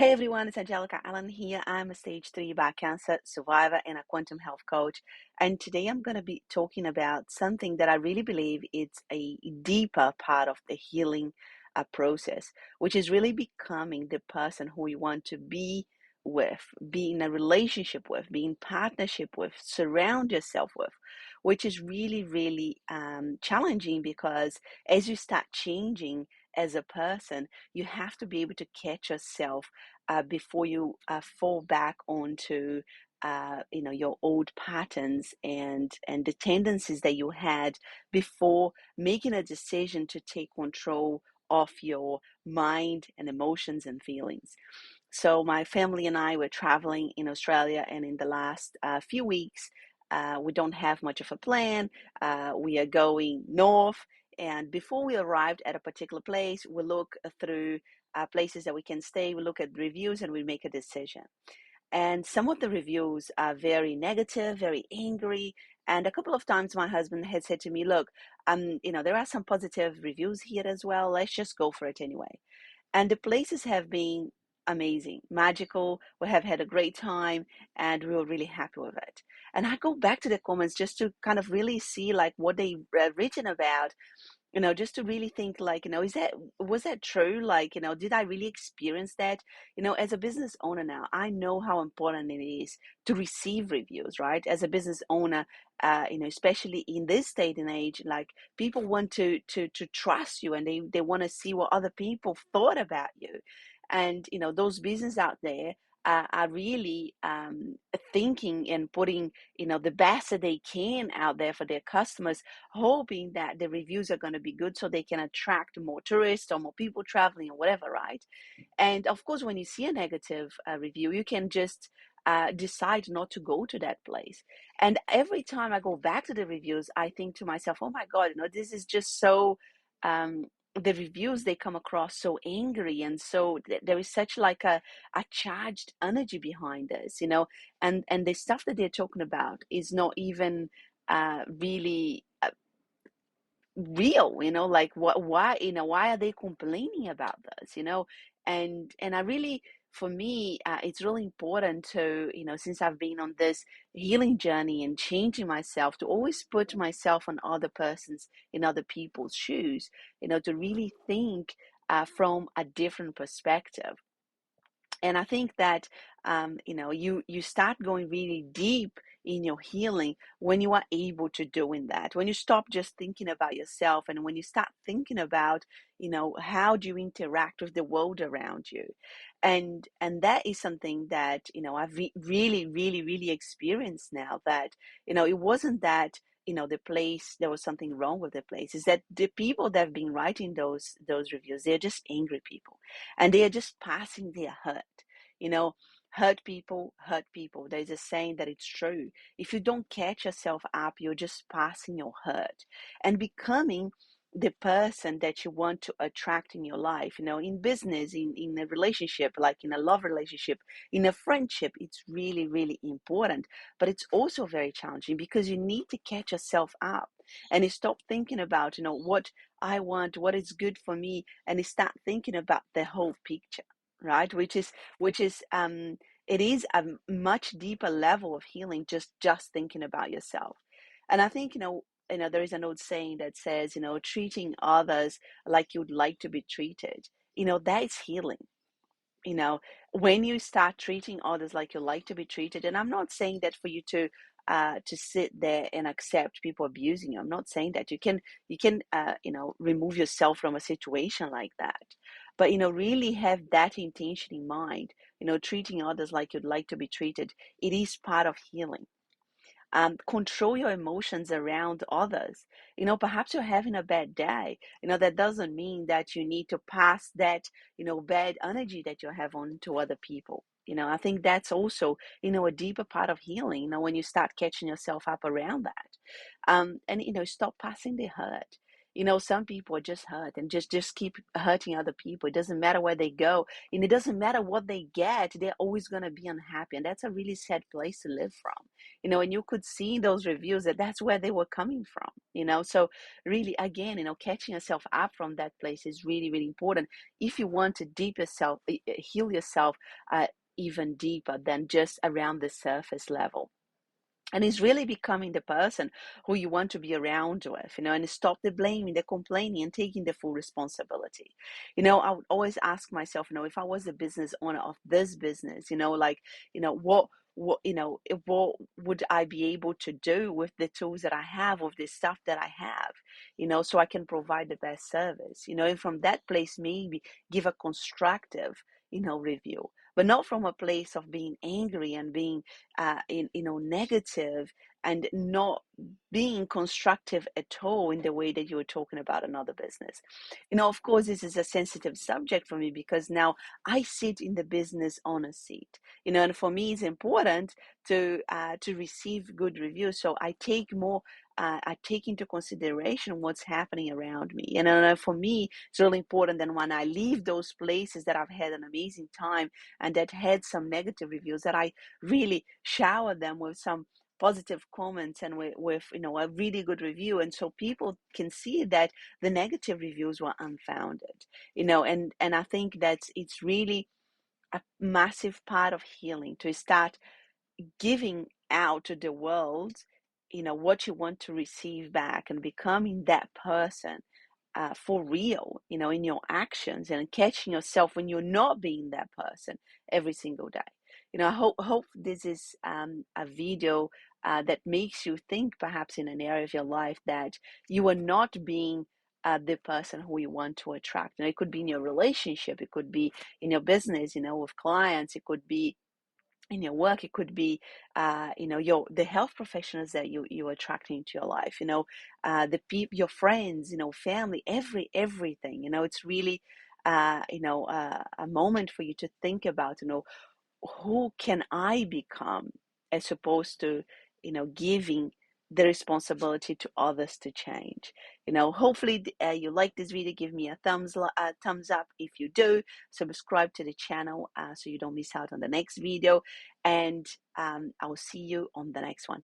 Hey everyone, it's 𝗕𝗢𝗢𝗢𝗓 here. I'm a stage 3 back cancer survivor and a quantum health coach. And today I'm going to be talking about something that I really believe it's a deeper part of the healing process, which is really becoming the person who you want to be with, be in a relationship with, be in partnership with, surround yourself with, which is really, really challenging because as you start changing as a person, you have to be able to catch yourself before you fall back onto your old patterns and the tendencies that you had before making a decision to take control of your mind and emotions and feelings. So my family and I were traveling in Australia, and in the last few weeks, we don't have much of a plan. We are going north, and before we arrived at a particular place, we look through places that we can stay. We look at reviews, and we make a decision. And some of the reviews are very negative, very angry. And a couple of times, my husband had said to me, "Look, there are some positive reviews here as well. Let's just go for it anyway." And the places have been amazing, magical. We have had a great time and we were really happy with it. And I go back to the comments just to kind of really see like what they've written about, just to really think like, was that true? Like, did I really experience that? As a business owner now, I know how important it is to receive reviews, right? As a business owner, especially in this state and age, like people want to trust you and they want to see what other people thought about you. And, those businesses out there are really thinking and putting, the best that they can out there for their customers, hoping that the reviews are going to be good so they can attract more tourists or more people traveling or whatever, right? And of course, when you see a negative review, you can just decide not to go to that place. And every time I go back to the reviews, I think to myself, oh my God, this is just so. The reviews, they come across so angry, and so there is such like a charged energy behind this, and the stuff that they're talking about is not even really real, like why are they complaining about this, and I really, for me, it's really important to, since I've been on this healing journey and changing myself, to always put myself on in other people's shoes, to really think from a different perspective. And I think that you start going really deep in your healing when you are able to doing that. When you stop just thinking about yourself, and when you start thinking about, how do you interact with the world around you, and that is something that I've really, really, really experienced now. That it wasn't that the place, there was something wrong with the place. Is that the people that have been writing those reviews, they're just angry people, and they are just passing their hurt. You know, hurt people hurt people. There's a saying that it's true. If you don't catch yourself up, you're just passing your hurt and becoming the person that you want to attract in your life. In business, in a relationship, like in a love relationship, in a friendship, it's really, really important. But it's also very challenging because you need to catch yourself up and you stop thinking about, what I want, what is good for me, and you start thinking about the whole picture, right? Which is it is a much deeper level of healing, just thinking about yourself. And I think, there is an old saying that says, treating others like you'd like to be treated. That is healing. you know when you start treating others like you like to be treated. And I'm not saying that for you to sit there and accept people abusing you. I'm not saying that. You can remove yourself from a situation like that, but really have that intention in mind. Treating others like you'd like to be treated, it is part of healing. Control your emotions around others. Perhaps you're having a bad day. That doesn't mean that you need to pass that, bad energy that you have on to other people. I think that's also, a deeper part of healing, when you start catching yourself up around that. And, stop passing the hurt. Some people are just hurt and just keep hurting other people. It doesn't matter where they go, and it doesn't matter what they get, they're always going to be unhappy. And that's a really sad place to live from. And you could see in those reviews that that's where they were coming from. So really, again, catching yourself up from that place is really, really important if you want to heal yourself even deeper than just around the surface level. And it's really becoming the person who you want to be around with, and stop the blaming, the complaining, and taking the full responsibility. I would always ask myself, if I was the business owner of this business, what would I be able to do with the tools that I have, with the stuff that I have, so I can provide the best service, and from that place, maybe give a constructive, review, but not from a place of being angry and being negative, and not being constructive at all in the way that you were talking about another business. Of course, this is a sensitive subject for me because now I sit in the business owner seat, and for me, it's important to receive good reviews. So I take into consideration what's happening around me. And for me, it's really important that when I leave those places that I've had an amazing time and that had some negative reviews, that I really shower them with some positive comments and with a really good review, and so people can see that the negative reviews were unfounded. And I think that it's really a massive part of healing to start giving out to the world, what you want to receive back, and becoming that person for real, in your actions, and catching yourself when you're not being that person every single day. I hope this is a video that makes you think, perhaps in an area of your life that you are not being the person who you want to attract. And it could be in your relationship, it could be in your business, with clients, it could be in your work, it could be the health professionals that you're attracting into your life, your friends, family, everything. It's really a moment for you to think about, who can I become, as opposed to giving the responsibility to others to change. Hopefully you like this video. Give me a thumbs up if you do. Subscribe to the channel so you don't miss out on the next video, and I will see you on the next one.